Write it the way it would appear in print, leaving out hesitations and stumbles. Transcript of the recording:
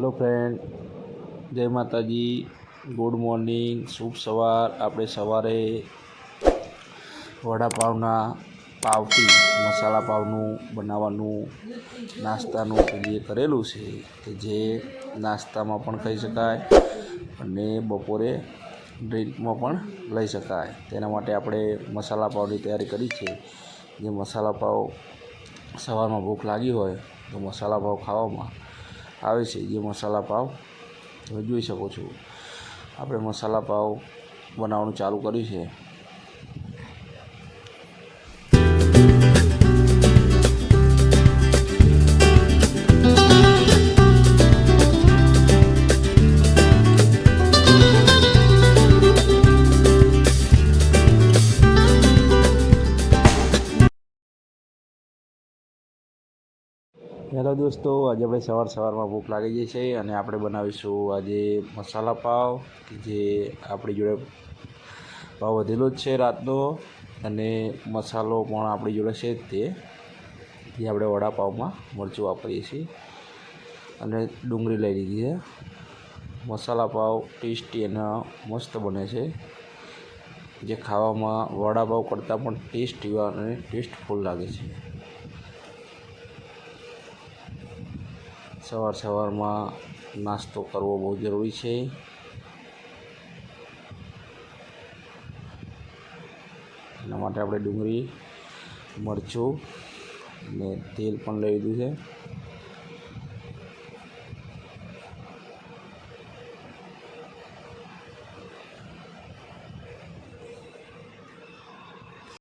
Hello friend, जय माताजी। Good morning, शुभ सवार। આપણે સવારે વડાપાવના પાવથી મસાલા પાવનું બનાવવાનું નાસ્તાનું જે કરેલું છે કે જે નાસ્તામાં પણ ખાઈ શકાય અને બપોરે ડ્રિંકમાં પણ લઈ શકાય। તેના માટે આપણે મસાલા પાવની તૈયારી કરી છે। જે મસાલા પાવ સવારમાં ભૂખ લાગી હોય તો મસાલા પાવ ખાવામાં આવે છે। જે મસાલા પાવ તમે જોઈ શકો છો। આપણે મસાલા પાવ બનાવવાનું ચાલુ કર્યું છે। હેલો દોસ્તો, આજે આપણે સવારમાં ભૂખ લાગી ગઈ છે અને આપણે બનાવીશું આજે મસાલા પાવ કે જે આપણી જોડે પાવ વધેલો જ છે રાતનો અને મસાલો પણ આપણી જોડે છે જ તે જે આપણે વડાપાવમાં મરચું વાપરીએ છીએ અને ડુંગળી લઈ લીધી છે। મસાલા પાવ ટેસ્ટી અને મસ્ત બને છે, જે ખાવામાં વડાપાવ કરતાં પણ ટેસ્ટી અને ટેસ્ટફુલ લાગે છે। સવારમાં નાસ્તો કરવો બહુ જરૂરી છે। એના માટે આપણે ડુંગળી, મરચું અને તેલ પણ લઈ લીધું છે।